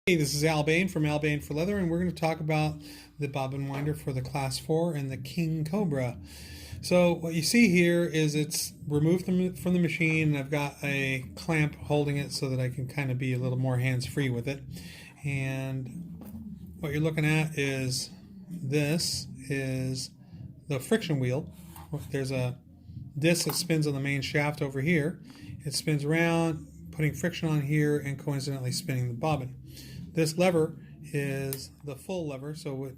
Hey, this is Bane from Bane for Leather, and we're going to talk about the Bobbin Winder for the Class 4 and the King Cobra. So what you see here is it's removed from the machine, and I've got a clamp holding it so that I can kind of be a little more hands-free with it. And what you're looking at is this is the friction wheel. There's a disc that spins on the main shaft over here. It spins around, putting friction on here and coincidentally spinning the bobbin. This lever is the full lever, so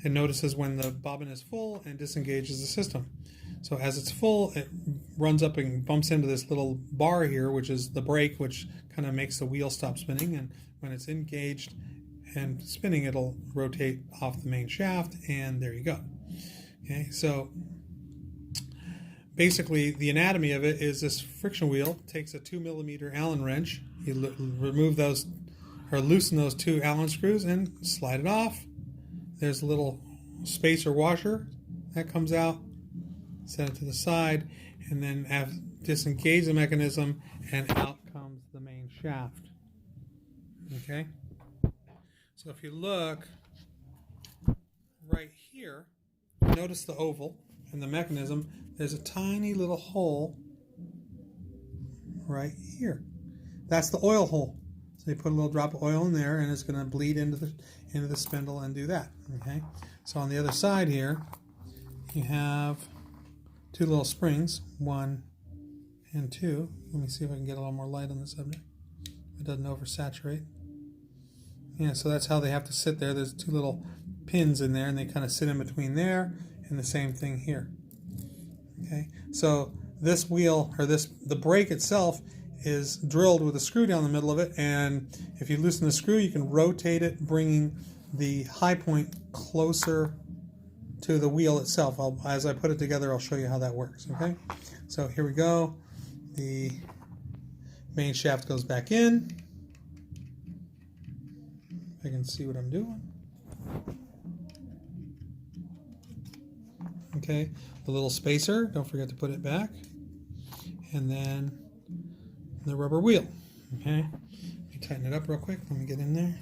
it notices when the bobbin is full and disengages the system. So as it's full, it runs up and bumps into this little bar here, which is the brake, which kind of makes the wheel stop spinning. And when it's engaged and spinning, it'll rotate off the main shaft, and there you go. Okay, so basically the anatomy of it is this friction wheel takes a 2mm Allen wrench. You remove those or loosen those two Allen screws and slide it off. There's a little spacer washer that comes out. Set it to the side, and then disengage the mechanism, and out comes the main shaft. Okay? So if you look right here, notice the oval and the mechanism. There's a tiny little hole right here. That's the oil hole. So you put a little drop of oil in there, and it's going to bleed into the spindle and do that. Okay. So on the other side here, you have two little springs, 1 and 2. Let me see if I can get a little more light on the subject. It doesn't oversaturate. Yeah. So that's how they have to sit there. There's two little pins in there, and they kind of sit in between there, and the same thing here. Okay. So this wheel, or the brake itself, is drilled with a screw down the middle of it, and if you loosen the screw, you can rotate it, bringing the high point closer to the wheel itself. As I put it together, I'll show you how that works. Okay, so here we go. The main shaft goes back in. I can see what I'm doing. Okay, the little spacer, don't forget to put it back, and then the rubber wheel. Okay, let me tighten it up real quick. Let me get in there.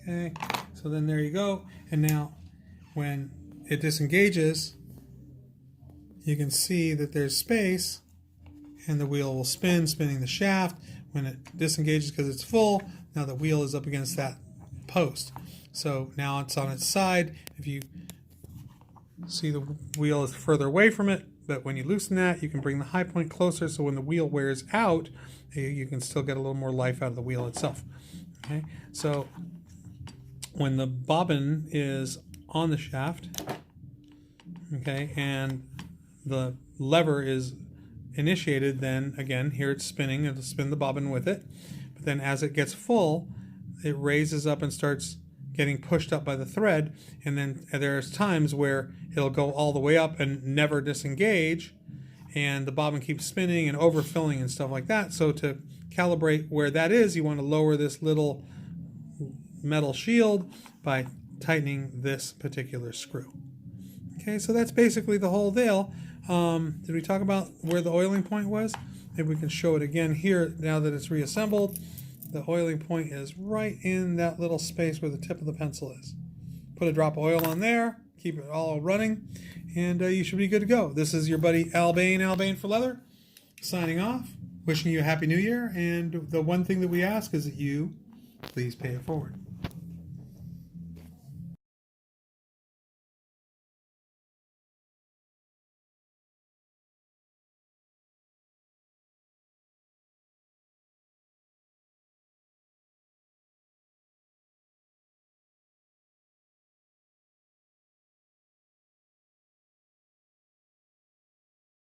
Okay, so then there you go. And now when it disengages, you can see that there's space, and the wheel will spin, spinning the shaft. When it disengages because it's full, now the wheel is up against that post. So now it's on its side. If you see, the wheel is further away from it, but when you loosen that, you can bring the high point closer, so when the wheel wears out, you can still get a little more life out of the wheel itself. Okay, so when the bobbin is on the shaft, okay, and the lever is initiated, then again, here it's spinning, it'll spin the bobbin with it, but then as it gets full, it raises up and starts getting pushed up by the thread, and then there's times where it'll go all the way up and never disengage, and the bobbin keeps spinning and overfilling and stuff like that. So to calibrate where that is, you want to lower this little metal shield by tightening this particular screw. Okay, so that's basically the whole deal. Did we talk about where the oiling point was? Maybe we can show it again here now that it's reassembled. The oiling point is right in that little space where the tip of the pencil is. Put a drop of oil on there, keep it all running, and you should be good to go. This is your buddy Bane for Leather, signing off, wishing you a Happy New Year, and the one thing that we ask is that you please pay it forward.